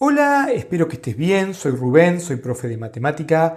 Hola, espero que estés bien, soy Rubén, soy profe de matemática,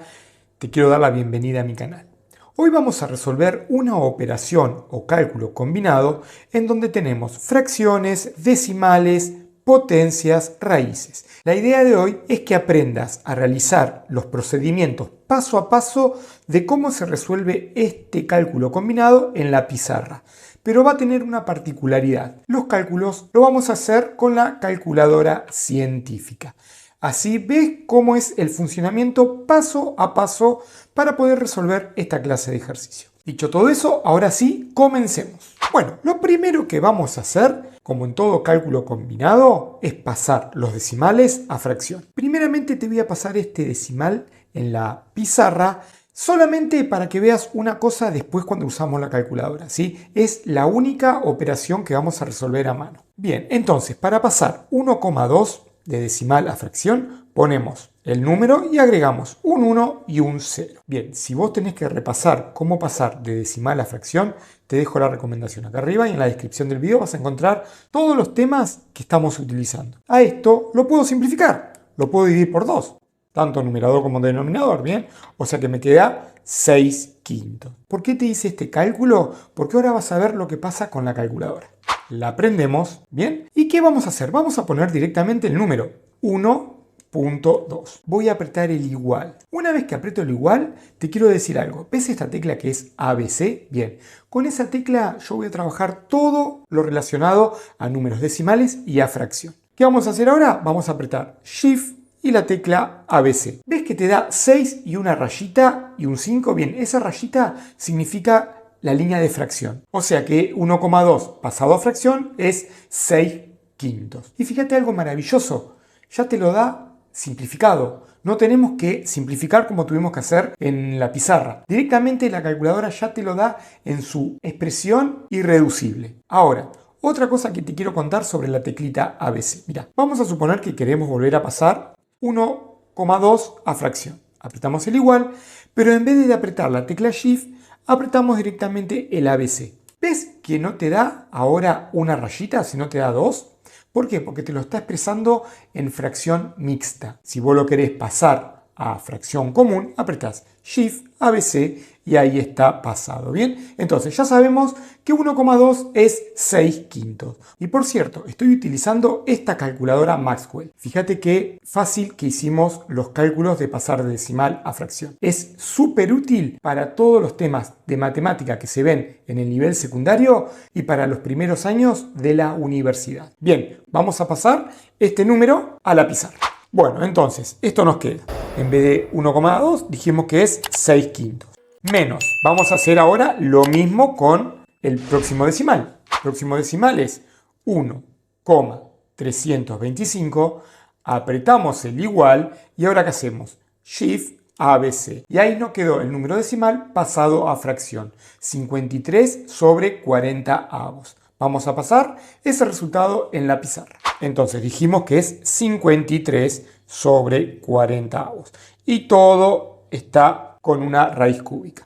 te quiero dar la bienvenida a mi canal. Hoy vamos a resolver una operación o cálculo combinado en donde tenemos fracciones, decimales, potencias, raíces. La idea de hoy es que aprendas a realizar los procedimientos paso a paso de cómo se resuelve este cálculo combinado en la pizarra. Pero va a tener una particularidad. Los cálculos lo vamos a hacer con la calculadora científica. Así ves cómo es el funcionamiento paso a paso para poder resolver esta clase de ejercicio. Dicho todo eso, ahora sí, comencemos. Bueno, lo primero que vamos a hacer, como en todo cálculo combinado, es pasar los decimales a fracción. Primeramente te voy a pasar este decimal en la pizarra, solamente para que veas una cosa después cuando usamos la calculadora, ¿sí? Es la única operación que vamos a resolver a mano. Bien, entonces, para pasar 1,2 de decimal a fracción, ponemos el número y agregamos un 1 y un 0. Bien, si vos tenés que repasar cómo pasar de decimal a fracción, te dejo la recomendación acá arriba y en la descripción del video vas a encontrar todos los temas que estamos utilizando. A esto lo puedo simplificar, lo puedo dividir por 2. Tanto numerador como denominador, ¿bien? O sea que me queda 6/5. ¿Por qué te hice este cálculo? Porque ahora vas a ver lo que pasa con la calculadora. La prendemos, ¿bien? ¿Y qué vamos a hacer? Vamos a poner directamente el número 1.2. Voy a apretar el igual. Una vez que aprieto el igual, te quiero decir algo. ¿Ves esta tecla que es ABC? Bien, con esa tecla yo voy a trabajar todo lo relacionado a números decimales y a fracción. ¿Qué vamos a hacer ahora? Vamos a apretar Shift y la tecla ABC. ¿Ves que te da 6 y una rayita y un 5? Bien, esa rayita significa la línea de fracción. O sea que 1,2 pasado a fracción es 6/5. Y fíjate algo maravilloso, ya te lo da simplificado. No tenemos que simplificar como tuvimos que hacer en la pizarra. Directamente la calculadora ya te lo da en su expresión irreducible. Ahora, otra cosa que te quiero contar sobre la teclita ABC. Mira, vamos a suponer que queremos volver a pasar 1,2 a fracción. Apretamos el igual, pero en vez de apretar la tecla Shift, apretamos directamente el ABC. ¿Ves que no te da ahora una rayita, sino te da 2? ¿Por qué? Porque te lo está expresando en fracción mixta. Si vos lo querés pasar a fracción común, apretás Shift, ABC y ahí está pasado. Bien, entonces ya sabemos que 1,2 es 6/5. Y por cierto, estoy utilizando esta calculadora Maxwell. Fíjate qué fácil que hicimos los cálculos de pasar de decimal a fracción. Es súper útil para todos los temas de matemática que se ven en el nivel secundario y para los primeros años de la universidad. Bien, vamos a pasar este número a la pizarra. Bueno, entonces, esto nos queda. En vez de 1,2 dijimos que es 6/5. Menos. Vamos a hacer ahora lo mismo con el próximo decimal. El próximo decimal es 1,325. Apretamos el igual y ahora ¿qué hacemos? Shift ABC. Y ahí nos quedó el número decimal pasado a fracción. 53 sobre 40 avos. Vamos a pasar ese resultado en la pizarra. Entonces dijimos que es 53 sobre 40 avos. Y todo está con una raíz cúbica.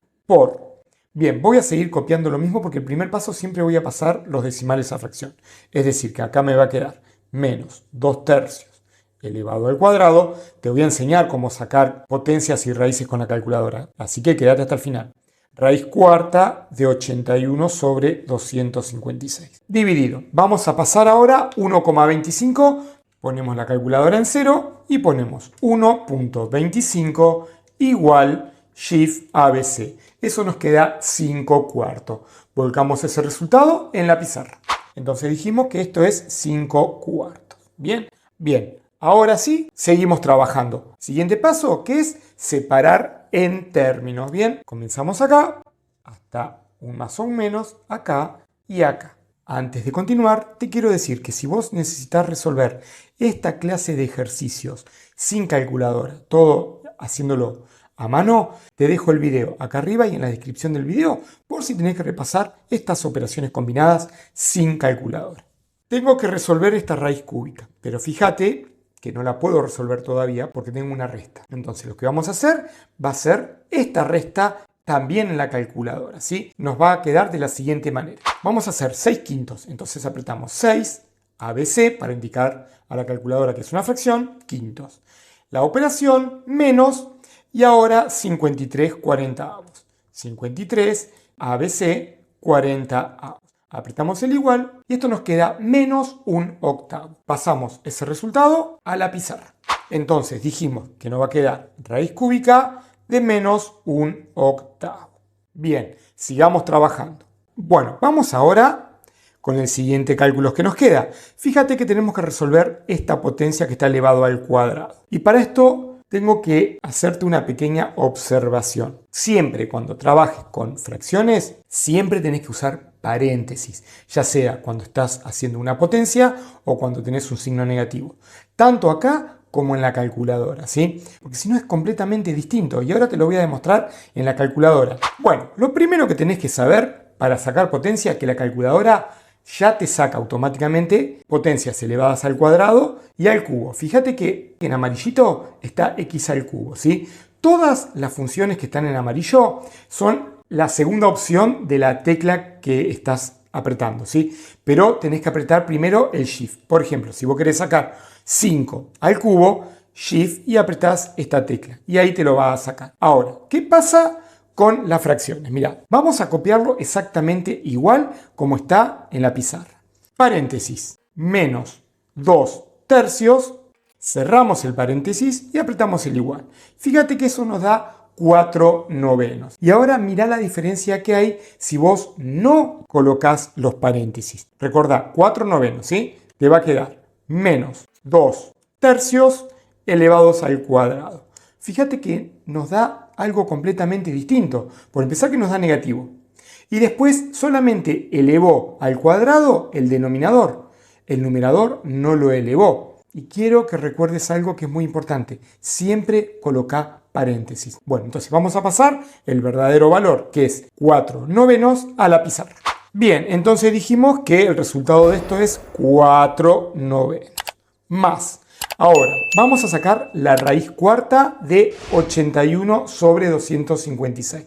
Bien, voy a seguir copiando lo mismo porque el primer paso siempre voy a pasar los decimales a fracción. Es decir, que acá me va a quedar menos 2/3 elevado al cuadrado. Te voy a enseñar cómo sacar potencias y raíces con la calculadora. Así que quédate hasta el final. Raíz cuarta de 81 sobre 256. Dividido. Vamos a pasar ahora 1,25. Ponemos la calculadora en 0 y ponemos 1.25 igual Shift ABC. Eso nos queda 5/4. Volcamos ese resultado en la pizarra. Entonces dijimos que esto es 5/4. Bien, bien. Ahora sí, seguimos trabajando. Siguiente paso, que es separar en términos. Bien, comenzamos acá, hasta un más o un menos, acá y acá. Antes de continuar, te quiero decir que si vos necesitas resolver esta clase de ejercicios sin calculadora, todo haciéndolo a mano, te dejo el video acá arriba y en la descripción del video por si tenés que repasar estas operaciones combinadas sin calculadora. Tengo que resolver esta raíz cúbica, pero fíjate que no la puedo resolver todavía porque tengo una resta. Entonces lo que vamos a hacer va a ser esta resta también en la calculadora, ¿sí? Nos va a quedar de la siguiente manera. Vamos a hacer 6/5, entonces apretamos 6, ABC, para indicar a la calculadora que es una fracción, quintos. La operación menos, y ahora 53 cuarentaavos. 53 ABC 40avos. Apretamos el igual y esto nos queda menos un octavo. Pasamos ese resultado a la pizarra. Entonces dijimos que nos va a quedar raíz cúbica de menos un octavo. Bien, sigamos trabajando. Bueno, vamos ahora con el siguiente cálculo que nos queda. Fíjate que tenemos que resolver esta potencia que está elevado al cuadrado. Y para esto tengo que hacerte una pequeña observación. Siempre cuando trabajes con fracciones, siempre tenés que usar paréntesis, ya sea cuando estás haciendo una potencia o cuando tenés un signo negativo. Tanto acá como en la calculadora, ¿sí? Porque si no es completamente distinto y ahora te lo voy a demostrar en la calculadora. Bueno, lo primero que tenés que saber para sacar potencia es que la calculadora ya te saca automáticamente potencias elevadas al cuadrado y al cubo. Fíjate que en amarillito está x al cubo, ¿sí? Todas las funciones que están en amarillo son la segunda opción de la tecla que estás apretando, ¿sí? Pero tenés que apretar primero el Shift. Por ejemplo, si vos querés sacar 5 al cubo, Shift y apretás esta tecla. Y ahí te lo va a sacar. Ahora, ¿qué pasa con las fracciones? Mirá, vamos a copiarlo exactamente igual como está en la pizarra. Paréntesis, menos 2 tercios, cerramos el paréntesis y apretamos el igual. Fíjate que eso nos da 4 novenos. Y ahora mirá la diferencia que hay si vos no colocas los paréntesis. Recordá, 4 novenos, ¿sí? Te va a quedar menos 2 tercios elevados al cuadrado. Fíjate que nos da algo completamente distinto. Por empezar que nos da negativo. Y después solamente elevó al cuadrado el denominador. El numerador no lo elevó. Y quiero que recuerdes algo que es muy importante. Siempre coloca paréntesis. Bueno, entonces vamos a pasar el verdadero valor, que es 4 novenos, a la pizarra. Bien, entonces dijimos que el resultado de esto es 4 novenos. Más. Ahora, vamos a sacar la raíz cuarta de 81 sobre 256.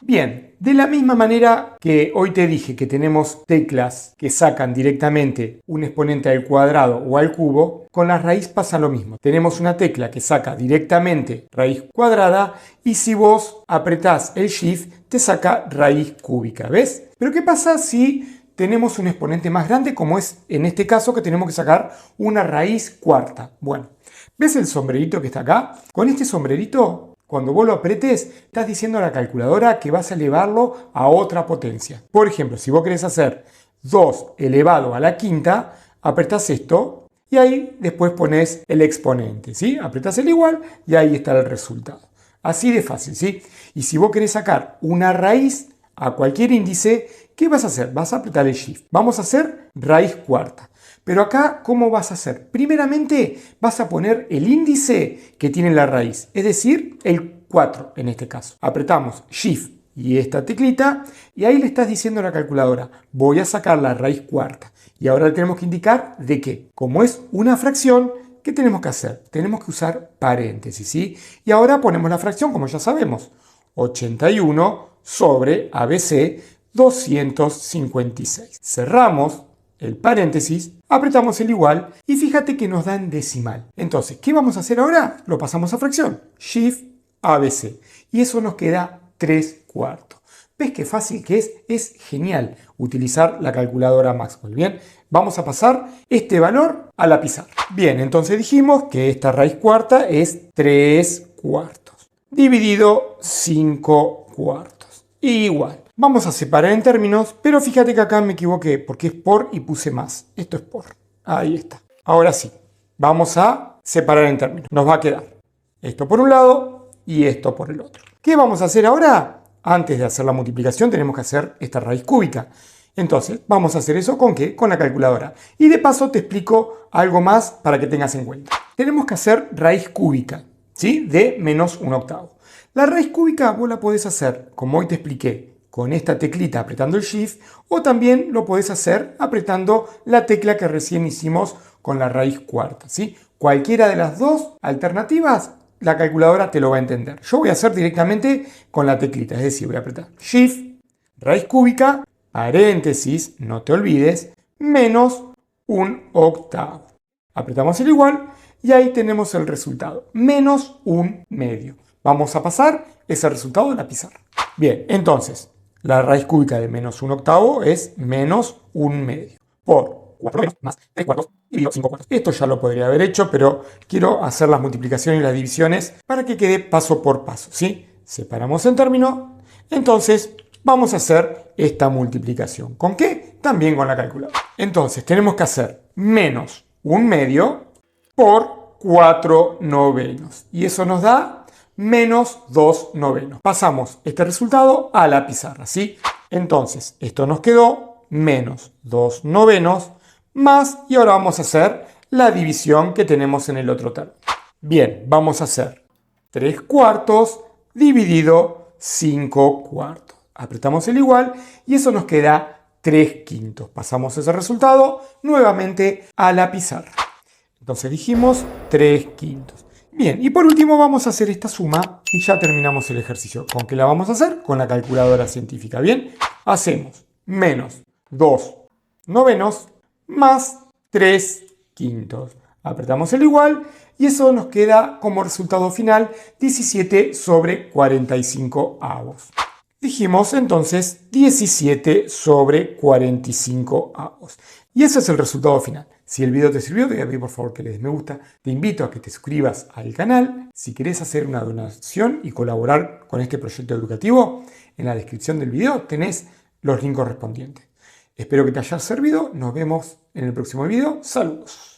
Bien, de la misma manera que hoy te dije que tenemos teclas que sacan directamente un exponente al cuadrado o al cubo, con la raíz pasa lo mismo. Tenemos una tecla que saca directamente raíz cuadrada y si vos apretás el Shift te saca raíz cúbica, ¿ves? Pero ¿qué pasa si tenemos un exponente más grande, como es en este caso que tenemos que sacar una raíz cuarta? Bueno, ¿ves el sombrerito que está acá? Con este sombrerito, cuando vos lo apretes, estás diciendo a la calculadora que vas a elevarlo a otra potencia. Por ejemplo, si vos querés hacer 2 elevado a la quinta, apretás esto y ahí después pones el exponente, ¿sí? Apretás el igual y ahí está el resultado. Así de fácil, ¿sí? Y si vos querés sacar una raíz a cualquier índice, ¿qué vas a hacer? Vas a apretar el Shift. Vamos a hacer raíz cuarta. Pero acá, ¿cómo vas a hacer? Primeramente, vas a poner el índice que tiene la raíz, es decir, el 4 en este caso. Apretamos Shift y esta teclita y ahí le estás diciendo a la calculadora, voy a sacar la raíz cuarta. Y ahora le tenemos que indicar de qué. Como es una fracción, ¿qué tenemos que hacer? Tenemos que usar paréntesis, ¿sí? Y ahora ponemos la fracción, como ya sabemos, 81 sobre ABC 256. Cerramos el paréntesis, apretamos el igual y fíjate que nos da en decimal. Entonces, ¿qué vamos a hacer ahora? Lo pasamos a fracción. Shift ABC. Y eso nos queda 3 cuartos. ¿Ves qué fácil que es? Es genial utilizar la calculadora Maxwell. Bien, vamos a pasar este valor a la pizarra. Bien, entonces dijimos que esta raíz cuarta es 3 cuartos. Dividido 5 cuartos. Igual. Vamos a separar en términos, pero fíjate que acá me equivoqué porque es por y puse más. Esto es por. Ahí está. Ahora sí, vamos a separar en términos. Nos va a quedar esto por un lado y esto por el otro. ¿Qué vamos a hacer ahora? Antes de hacer la multiplicación tenemos que hacer esta raíz cúbica. Entonces, vamos a hacer eso ¿con qué? Con la calculadora. Y de paso te explico algo más para que tengas en cuenta. Tenemos que hacer raíz cúbica, ¿sí? De menos un octavo. La raíz cúbica vos la podés hacer, como hoy te expliqué, con esta teclita apretando el Shift, o también lo podés hacer apretando la tecla que recién hicimos con la raíz cuarta, ¿sí? Cualquiera de las dos alternativas, la calculadora te lo va a entender. Yo voy a hacer directamente con la teclita, es decir, voy a apretar Shift, raíz cúbica, paréntesis, no te olvides, menos un octavo. Apretamos el igual y ahí tenemos el resultado, menos un medio. Vamos a pasar ese resultado a la pizarra. Bien, entonces, la raíz cúbica de menos un octavo es menos un medio. Por 4 menos más 3 cuartos dividido 5 cuartos. Esto ya lo podría haber hecho, pero quiero hacer las multiplicaciones y las divisiones para que quede paso por paso, ¿sí? Separamos en término. Entonces, vamos a hacer esta multiplicación. ¿Con qué? También con la calculadora. Entonces, tenemos que hacer menos un medio por 4 novenos. Y eso nos da menos 2 novenos. Pasamos este resultado a la pizarra, ¿sí? Entonces, esto nos quedó menos 2 novenos más, y ahora vamos a hacer la división que tenemos en el otro término. Bien, vamos a hacer 3 cuartos dividido 5 cuartos. Apretamos el igual y eso nos queda 3 quintos. Pasamos ese resultado nuevamente a la pizarra. Entonces dijimos 3 quintos. Bien, y por último vamos a hacer esta suma y ya terminamos el ejercicio. ¿Con qué la vamos a hacer? Con la calculadora científica. Bien, hacemos menos 2 novenos más 3 quintos. Apretamos el igual y eso nos queda como resultado final 17 sobre 45 avos. Dijimos entonces 17 sobre 45 avos. Y ese es el resultado final. Si el video te sirvió, te voy a pedir por favor que le des me gusta. Te invito a que te suscribas al canal. Si querés hacer una donación y colaborar con este proyecto educativo, en la descripción del video tenés los links correspondientes. Espero que te haya servido. Nos vemos en el próximo video. Saludos.